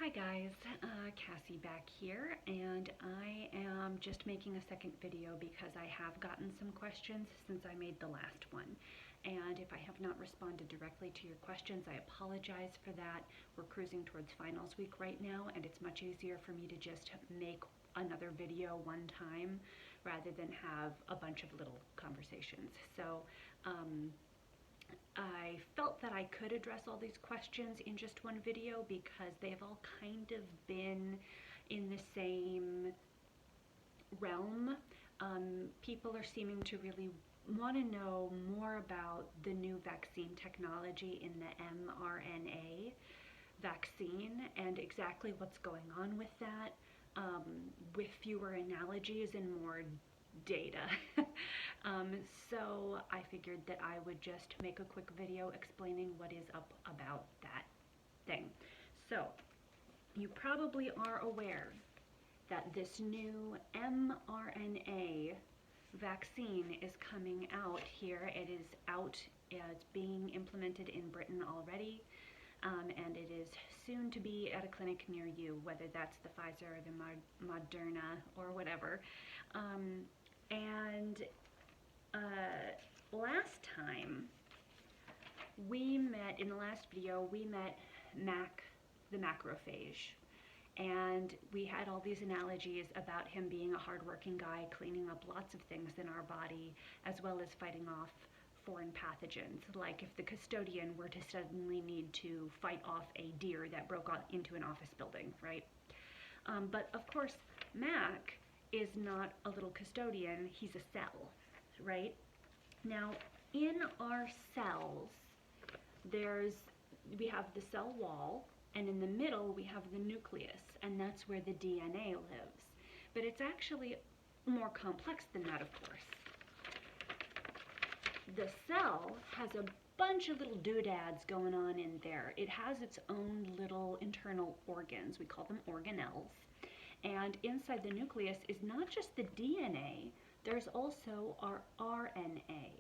Hi guys, Cassie back here, and I am just making a second video because I have gotten some questions since I made the last one. And if I have not responded directly to your questions, I apologize for that. We're cruising towards finals week right now, and it's much easier for me to just make another video one time rather than have a bunch of little conversations. So I felt that I could address all these questions in just one video because they've all kind of been in the same realm. People are seeming to really want to know more about the new vaccine technology in the mRNA vaccine and exactly what's going on with that, with fewer analogies and more data. So I figured that I would just make a quick video explaining what is up about that thing. So you probably are aware that this new mRNA vaccine is coming out here. It is out, it's being implemented in Britain already, and it is soon to be at a clinic near you, whether that's the Pfizer or the Moderna or whatever. Last time we met, in the last video, we met Mac, the macrophage, and we had all these analogies about him being a hardworking guy, cleaning up lots of things in our body, as well as fighting off foreign pathogens, like if the custodian were to suddenly need to fight off a deer that broke out into an office building, right? But of course, Mac is not a little custodian, he's a cell, right? Now, in our cells, we have the cell wall, and in the middle we have the nucleus, and that's where the DNA lives. But it's actually more complex than that, of course. The cell has a bunch of little doodads going on in there. It has its own little internal organs. We call them organelles. And inside the nucleus is not just the DNA, there's also our RNA.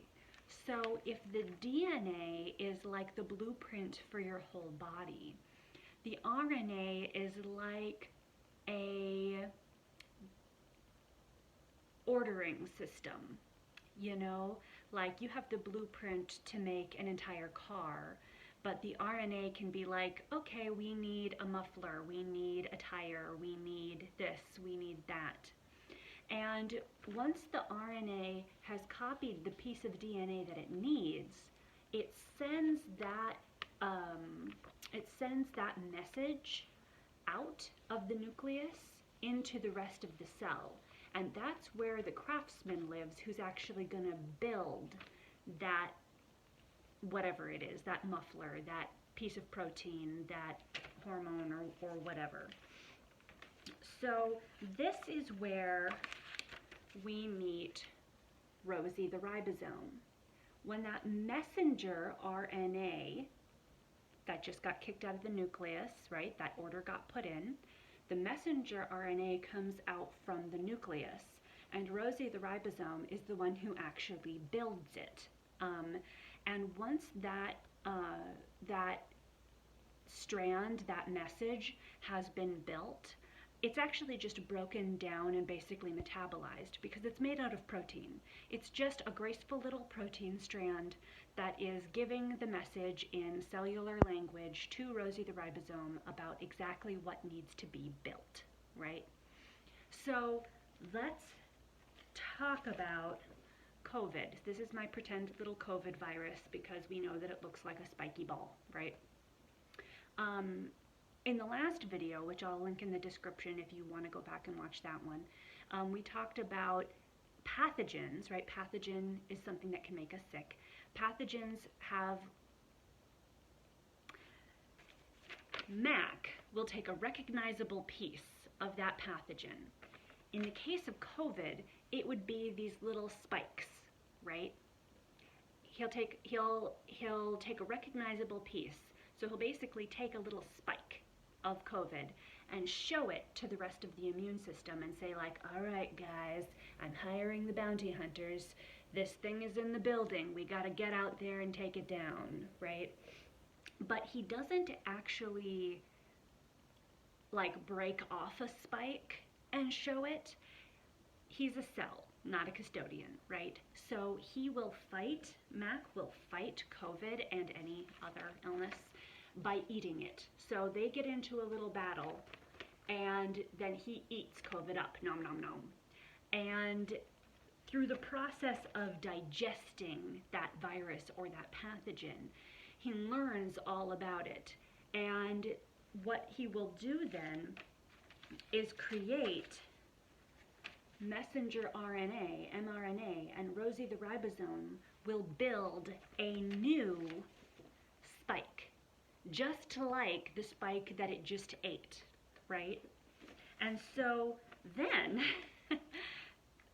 So if the DNA is like the blueprint for your whole body, the RNA is like a ordering system, you know? Like you have the blueprint to make an entire car, but the RNA can be like, okay, we need a muffler, we need a tire, we need this, we need that. And once the RNA has copied the piece of DNA that it needs, it sends that message out of the nucleus into the rest of the cell. And that's where the craftsman lives, who's actually going to build that, whatever it is, that muffler, that piece of protein, that hormone, or whatever. So this is where we meet Rosie the ribosome. When that messenger RNA that just got kicked out of the nucleus, right, that order got put in, the messenger RNA comes out from the nucleus, and Rosie the ribosome is the one who actually builds it. And once that strand, that message has been built, it's actually just broken down and basically metabolized because it's made out of protein. It's just a graceful little protein strand that is giving the message in cellular language to Rosie the ribosome about exactly what needs to be built, right? So let's talk about COVID. This is my pretend little COVID virus because we know that it looks like a spiky ball, right? In the last video, which I'll link in the description if you want to go back and watch that one, we talked about pathogens, right? Pathogen is something that can make us sick. Pathogens have, Mac will take a recognizable piece of that pathogen. In the case of COVID, it would be these little spikes, right? He'll take a recognizable piece. So he'll basically take a little spike of COVID and show it to the rest of the immune system and say like, all right guys, I'm hiring the bounty hunters. This thing is in the building. We got to get out there and take it down, right? But he doesn't actually like break off a spike and show it. He's a cell, not a custodian, right? So he will fight, Mac will fight COVID and any other illness by eating it. So they get into a little battle and then he eats COVID up, nom nom nom. And through the process of digesting that virus or that pathogen, he learns all about it. And what he will do then is create messenger RNA, mRNA, and Rosie the ribosome will build a new spike, just like the spike that it just ate, right? And so then,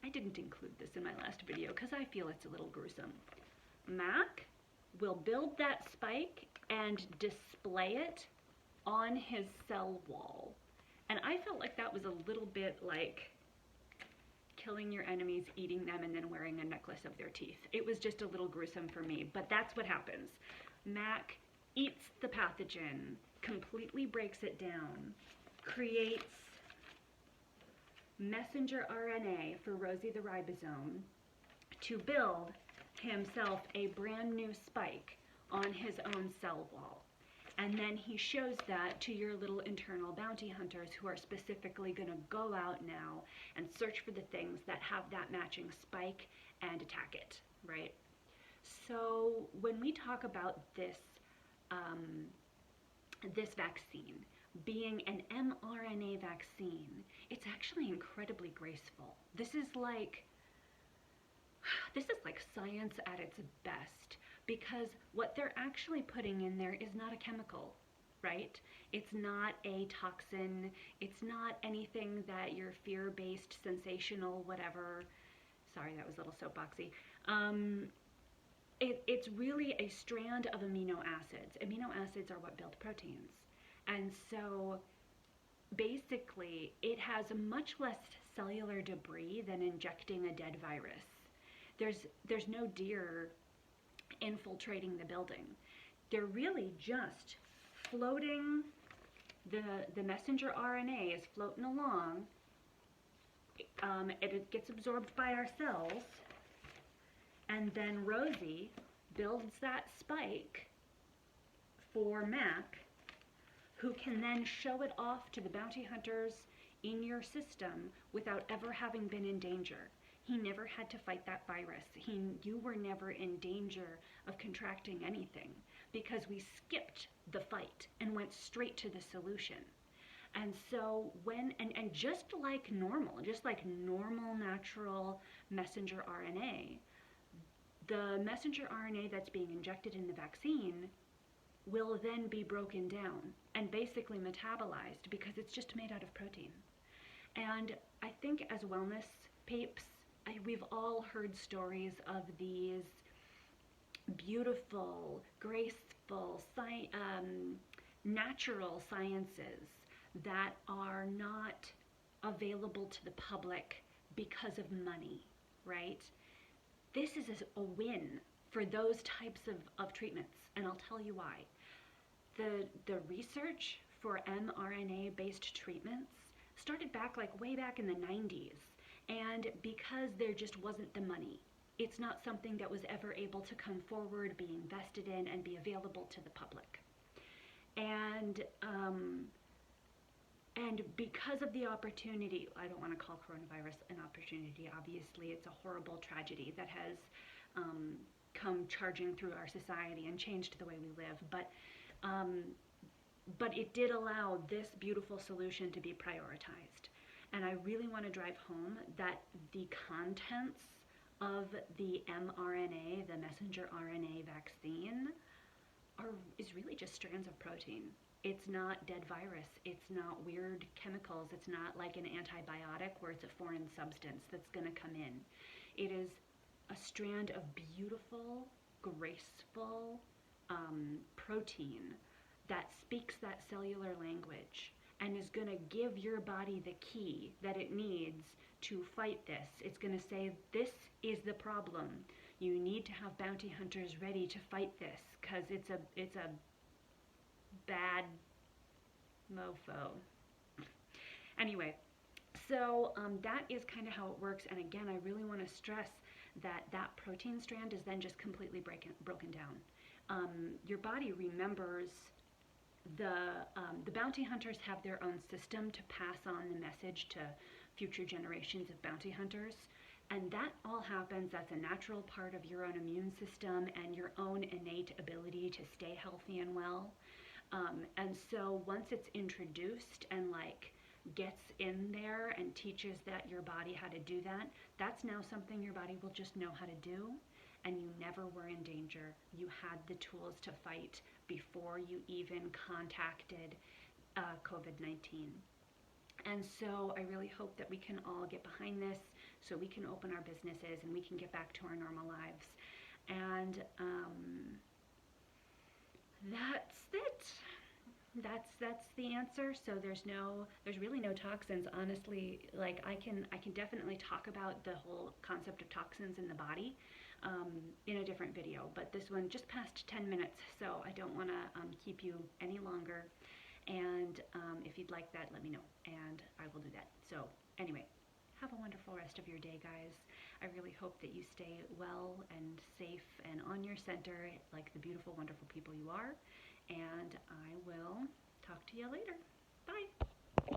I didn't include this in my last video because I feel it's a little gruesome. Mac will build that spike and display it on his cell wall. And I felt like that was a little bit like killing your enemies, eating them, and then wearing a necklace of their teeth. It was just a little gruesome for me, but that's what happens. Mac eats the pathogen, completely breaks it down, creates messenger RNA for Rosie the ribosome to build himself a brand new spike on his own cell wall. And then he shows that to your little internal bounty hunters who are specifically going to go out now and search for the things that have that matching spike and attack it, right? So when we talk about this, this vaccine being an mRNA vaccine, it's actually incredibly graceful. This is like science at its best, because what they're actually putting in there is not a chemical, right? It's not a toxin. It's not anything that your fear-based, sensational, whatever. Sorry, that was a little soapboxy. It's really a strand of amino acids. Amino acids are what build proteins. And so basically it has much less cellular debris than injecting a dead virus. There's no deer infiltrating the building. They're really just floating, the messenger RNA is floating along. It gets absorbed by our cells, and then Rosie builds that spike for Mac, who can then show it off to the bounty hunters in your system without ever having been in danger. He never had to fight that virus. You were never in danger of contracting anything because we skipped the fight and went straight to the solution. And so and just like normal natural messenger RNA, the messenger RNA that's being injected in the vaccine will then be broken down and basically metabolized because it's just made out of protein. And I think as wellness peeps, we've all heard stories of these beautiful, graceful, natural sciences that are not available to the public because of money, right? This is a win for those types of treatments, and I'll tell you why. The research for mRNA-based treatments started back way back in the 90s, and because there just wasn't the money, it's not something that was ever able to come forward, be invested in, and be available to the public. And because of the opportunity, I don't want to call coronavirus an opportunity, obviously it's a horrible tragedy that has come charging through our society and changed the way we live, but it did allow this beautiful solution to be prioritized. And I really want to drive home that the contents of the mRNA, the messenger RNA vaccine, is really just strands of protein. It's not dead virus. It's not weird chemicals. It's not like an antibiotic where it's a foreign substance that's going to come in. It is a strand of beautiful, graceful protein that speaks that cellular language and is going to give your body the key that it needs to fight this. It's going to say, this is the problem. You need to have bounty hunters ready to fight this because it's a bad mofo. Anyway, so that is kind of how it works. And again, I really want to stress that that protein strand is then just completely broken down. Your body remembers the bounty hunters have their own system to pass on the message to future generations of bounty hunters. And that all happens, that's a natural part of your own immune system and your own innate ability to stay healthy and well. And so once it's introduced and like gets in there and teaches that your body how to do that, that's now something your body will just know how to do. And you never were in danger. You had the tools to fight before you even contacted COVID-19. And so I really hope that we can all get behind this so we can open our businesses and we can get back to our normal lives. And that's it. That's the answer. So there's really no toxins. Honestly, like I can definitely talk about the whole concept of toxins in the body in a different video, but this one just passed 10 minutes, so I don't want to keep you any longer. And if you'd like that, let me know, and I will do that. So anyway, have a wonderful rest of your day, guys. I really hope that you stay well and safe and on your center like the beautiful, wonderful people you are. And I will talk to you later. Bye.